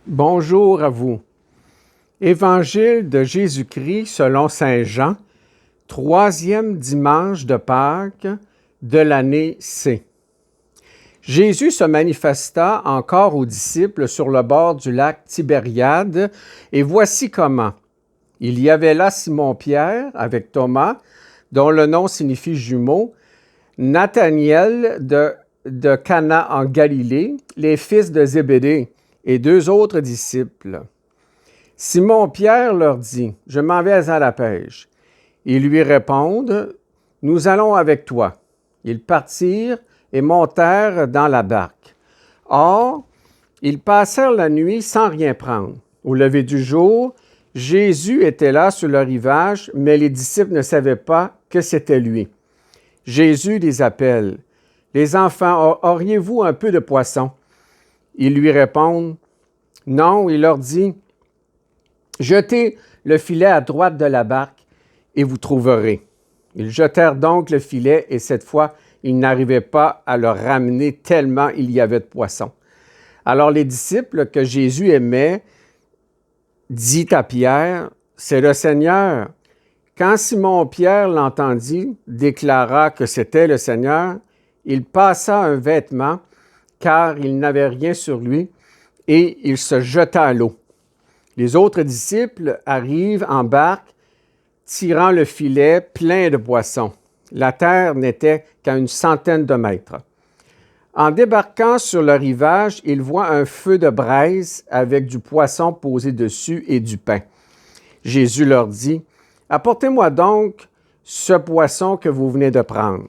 Bonjour à vous. Évangile de Jésus-Christ selon Saint Jean, troisième dimanche de Pâques de l'année C. Jésus se manifesta encore aux disciples sur le bord du lac Tibériade, et voici comment. Il y avait là Simon-Pierre avec Thomas, dont le nom signifie jumeau, Nathanaël de Cana en Galilée, les fils de Zébédée, et deux autres disciples. Simon-Pierre leur dit, « Je m'en vais à la pêche. » Ils lui répondent, « Nous allons avec toi. » Ils partirent et montèrent dans la barque. Or, ils passèrent la nuit sans rien prendre. Au lever du jour, Jésus était là sur le rivage, mais les disciples ne savaient pas que c'était lui. Jésus les appelle. « Les enfants, auriez-vous un peu de poisson? » Ils lui répondent, « Non. » Il leur dit, « Jetez le filet à droite de la barque et vous trouverez. » Ils jetèrent donc le filet et cette fois, ils n'arrivaient pas à le ramener tellement il y avait de poissons. Alors les disciples que Jésus aimait dit à Pierre, « C'est le Seigneur. » Quand Simon-Pierre l'entendit, déclara que c'était le Seigneur, il passa un vêtement, car il n'avait rien sur lui, et il se jeta à l'eau. Les autres disciples arrivent en barque, tirant le filet plein de poissons. La terre n'était qu'à 100 de mètres. En débarquant sur le rivage, ils voient un feu de braise avec du poisson posé dessus et du pain. Jésus leur dit, « Apportez-moi donc ce poisson que vous venez de prendre. »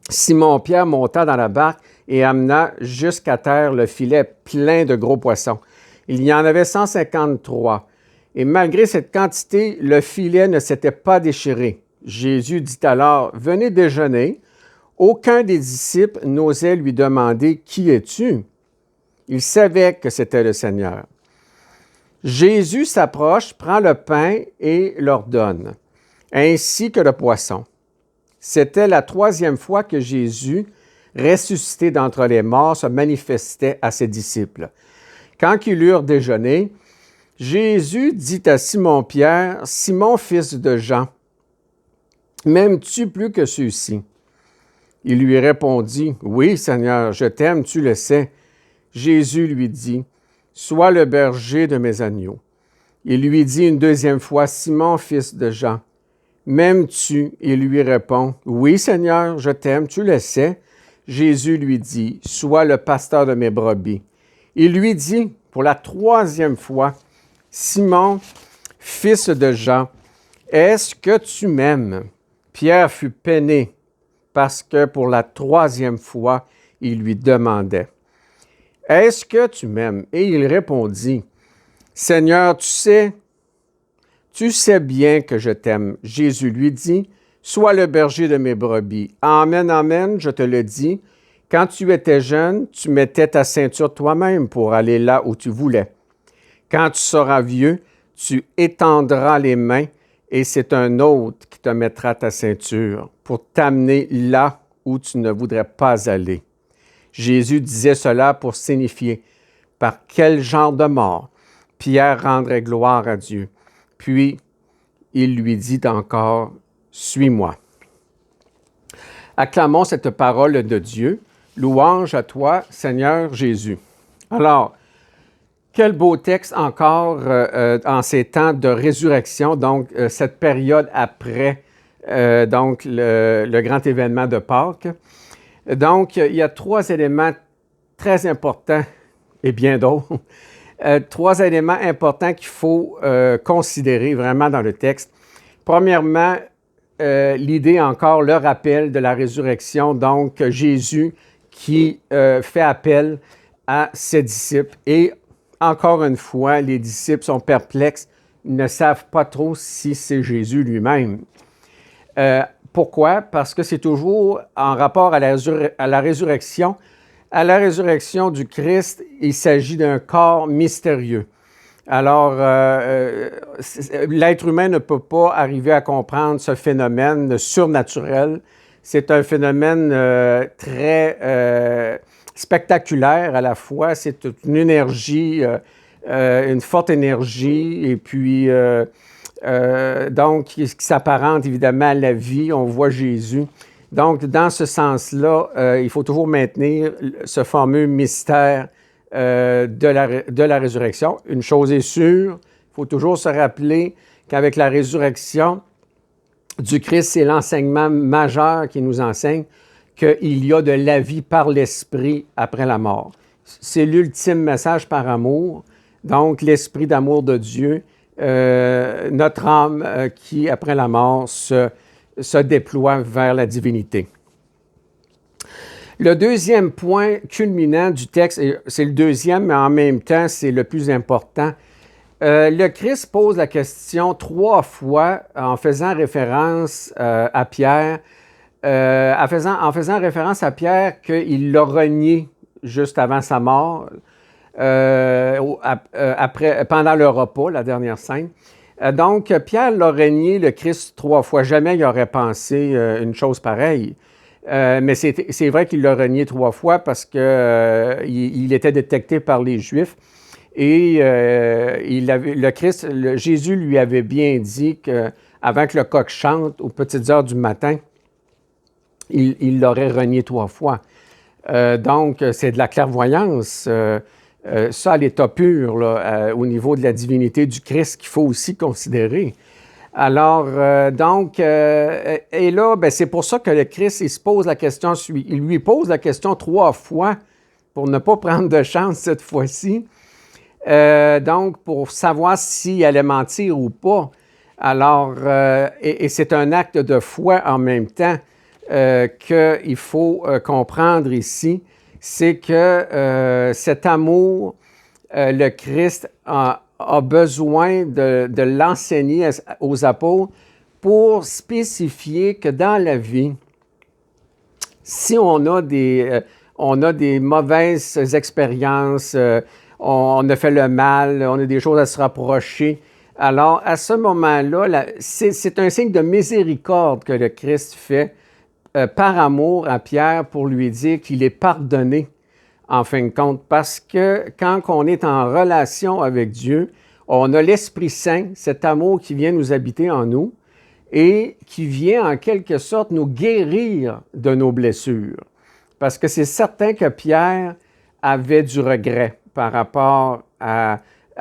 Simon-Pierre monta dans la barque et amena jusqu'à terre le filet plein de gros poissons. Il y en avait 153. Et malgré cette quantité, le filet ne s'était pas déchiré. Jésus dit alors, « Venez déjeuner. » Aucun des disciples n'osait lui demander, « Qui es-tu? » Il savait que c'était le Seigneur. Jésus s'approche, prend le pain et leur donne, ainsi que le poisson. C'était la troisième fois que Jésus, ressuscité d'entre les morts, se manifestait à ses disciples. Quand ils eurent déjeuné, Jésus dit à Simon-Pierre, « Simon, fils de Jean, m'aimes-tu plus que ceux-ci? » Il lui répondit, « Oui, Seigneur, je t'aime, tu le sais. » Jésus lui dit, « Sois le berger de mes agneaux. » Il lui dit une deuxième fois, « Simon, fils de Jean, m'aimes-tu? » Il lui répond, « Oui, Seigneur, je t'aime, tu le sais. » Jésus lui dit, « Sois le pasteur de mes brebis. » Il lui dit pour la troisième fois, « Simon, fils de Jean, est-ce que tu m'aimes? » Pierre fut peiné parce que pour la troisième fois, il lui demandait, « Est-ce que tu m'aimes? » Et il répondit, « Seigneur, tu sais bien que je t'aime. » Jésus lui dit, « Sois le berger de mes brebis. Amen, amen, je te le dis. Quand tu étais jeune, tu mettais ta ceinture toi-même pour aller là où tu voulais. Quand tu seras vieux, tu étendras les mains et c'est un autre qui te mettra ta ceinture pour t'amener là où tu ne voudrais pas aller. » Jésus disait cela pour signifier par quel genre de mort Pierre rendrait gloire à Dieu. Puis, il lui dit encore, « Suis-moi. » Acclamons cette parole de Dieu. Louange à toi, Seigneur Jésus. Alors, quel beau texte encore en ces temps de résurrection, donc cette période après donc le grand événement de Pâques. Donc, il y a trois éléments très importants et bien d'autres. Trois éléments importants qu'il faut considérer vraiment dans le texte. Premièrement, l'idée encore, le rappel de la résurrection, donc Jésus qui fait appel à ses disciples. Et encore une fois, les disciples sont perplexes, ils ne savent pas trop si c'est Jésus lui-même. Pourquoi? Parce que c'est toujours en rapport à la résurrection. À la résurrection du Christ, il s'agit d'un corps mystérieux. Alors, l'être humain ne peut pas arriver à comprendre ce phénomène surnaturel. C'est un phénomène très spectaculaire à la fois. C'est une énergie une forte énergie, et puis donc, qui s'apparente évidemment à la vie. On voit Jésus. Donc, dans ce sens-là, il faut toujours maintenir ce fameux mystère de la résurrection. Une chose est sûre, il faut toujours se rappeler qu'avec la résurrection du Christ, c'est l'enseignement majeur qui nous enseigne qu'il y a de la vie par l'Esprit après la mort. C'est l'ultime message par amour, donc l'Esprit d'amour de Dieu, notre âme qui, après la mort, se déploie vers la divinité. Le deuxième point culminant du texte, c'est le deuxième, mais en même temps, c'est le plus important. Le Christ pose la question 3 fois en faisant référence à Pierre, en faisant référence à Pierre qu'il l'a renié juste avant sa mort, pendant le repas, la dernière scène. Donc, Pierre l'a renié le Christ 3 fois. Jamais il aurait pensé une chose pareille. Mais c'est vrai qu'il l'a renié 3 fois parce qu'il était détecté par les Juifs. Et Jésus lui avait bien dit qu'avant que le coq chante aux petites heures du matin, il l'aurait renié 3 fois. Donc, c'est de la clairvoyance. Ça, à l'état pur, là, au niveau de la divinité du Christ, qu'il faut aussi considérer. Alors, et là, ben, c'est pour ça que le Christ, il se pose la question, il lui pose la question 3 fois pour ne pas prendre de chance cette fois-ci. Donc, pour savoir s'il allait mentir ou pas. Alors, et c'est un acte de foi en même temps qu'il faut comprendre ici, c'est que cet amour, le Christ a besoin de l'enseigner aux apôtres pour spécifier que dans la vie, si on a des mauvaises expériences, on a fait le mal, on a des choses à se rapprocher, alors à ce moment-là, c'est un signe de miséricorde que le Christ fait par amour à Pierre pour lui dire qu'il est pardonné en fin de compte, parce que quand on est en relation avec Dieu, on a l'Esprit Saint, cet amour qui vient nous habiter en nous et qui vient en quelque sorte nous guérir de nos blessures. Parce que c'est certain que Pierre avait du regret par rapport à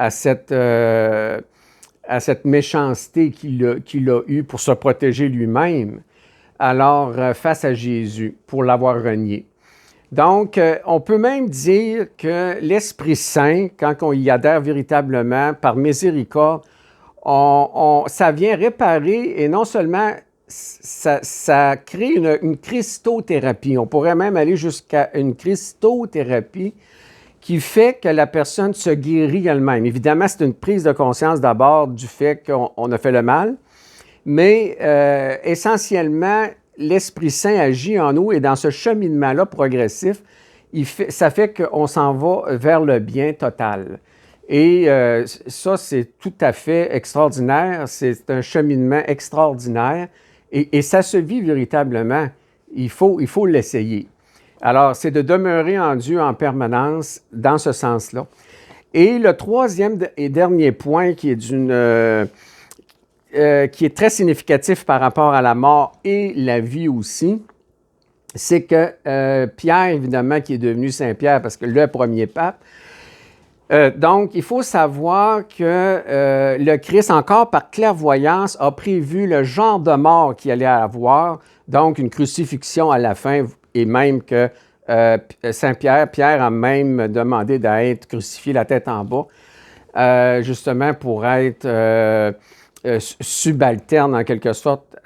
cette méchanceté qu'il a eue pour se protéger lui-même, alors face à Jésus, pour l'avoir renié. Donc, on peut même dire que l'Esprit Saint, quand on y adhère véritablement par miséricorde, ça vient réparer et non seulement ça crée une christothérapie. On pourrait même aller jusqu'à une christothérapie qui fait que la personne se guérit elle-même. Évidemment, c'est une prise de conscience d'abord du fait qu'on a fait le mal, mais essentiellement, l'Esprit Saint agit en nous et dans ce cheminement-là progressif, ça fait qu'on s'en va vers le bien total. Et ça, c'est tout à fait extraordinaire. C'est un cheminement extraordinaire et ça se vit véritablement. Il faut l'essayer. Alors, c'est de demeurer en Dieu en permanence dans ce sens-là. Et le troisième et dernier point qui est très significatif par rapport à la mort et la vie aussi, c'est que Pierre, évidemment, qui est devenu Saint-Pierre parce que le premier pape, donc il faut savoir que le Christ, encore par clairvoyance, a prévu le genre de mort qu'il allait avoir, donc une crucifixion à la fin, et même que Pierre a même demandé d'être crucifié la tête en bas, justement pour être subalterne en quelque sorte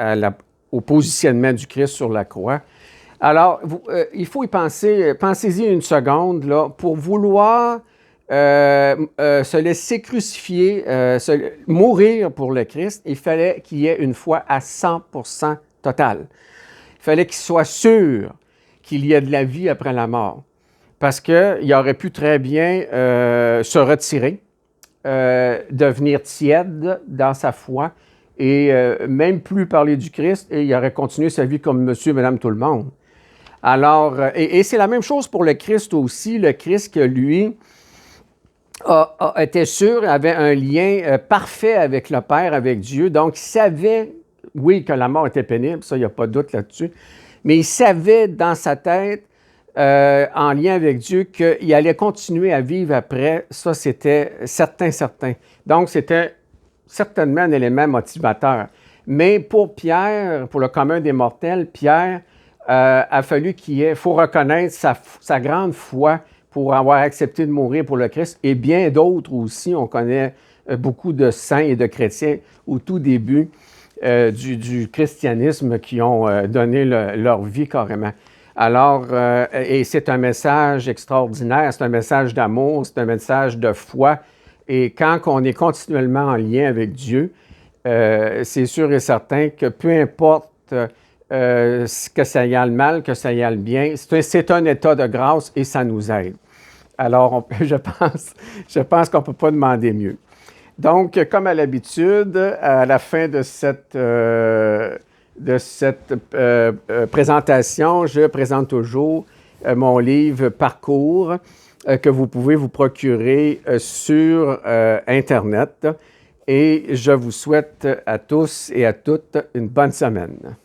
au positionnement du Christ sur la croix. Alors, il faut y penser, pensez-y une seconde, là, pour vouloir se laisser crucifier, mourir pour le Christ, il fallait qu'il y ait une foi à 100% totale. Il fallait qu'il soit sûr qu'il y ait de la vie après la mort. Parce qu'il aurait pu très bien se retirer, devenir tiède dans sa foi et même plus parler du Christ et il aurait continué sa vie comme monsieur et madame tout le monde. Alors, et c'est la même chose pour le Christ aussi, le Christ que lui, était sûr, avait un lien parfait avec le Père, avec Dieu. Donc, il savait, oui, que la mort était pénible, ça, il n'y a pas de doute là-dessus, mais il savait dans sa tête, en lien avec Dieu, qu'il allait continuer à vivre après. Ça, c'était certain, certain. Donc, c'était certainement un élément motivateur. Mais pour Pierre, pour le commun des mortels, Pierre a fallu il faut reconnaître sa grande foi pour avoir accepté de mourir pour le Christ, et bien d'autres aussi. On connaît beaucoup de saints et de chrétiens au tout début du christianisme qui ont donné leur vie carrément. Alors, et c'est un message extraordinaire, c'est un message d'amour, c'est un message de foi. Et quand on est continuellement en lien avec Dieu, c'est sûr et certain que peu importe que ça y a le mal, que ça y a le bien, c'est un état de grâce et ça nous aide. Alors, je pense qu'on ne peut pas demander mieux. Donc, comme à l'habitude, à la fin de cette présentation, je présente toujours mon livre Parcours que vous pouvez vous procurer sur Internet. Et je vous souhaite à tous et à toutes une bonne semaine.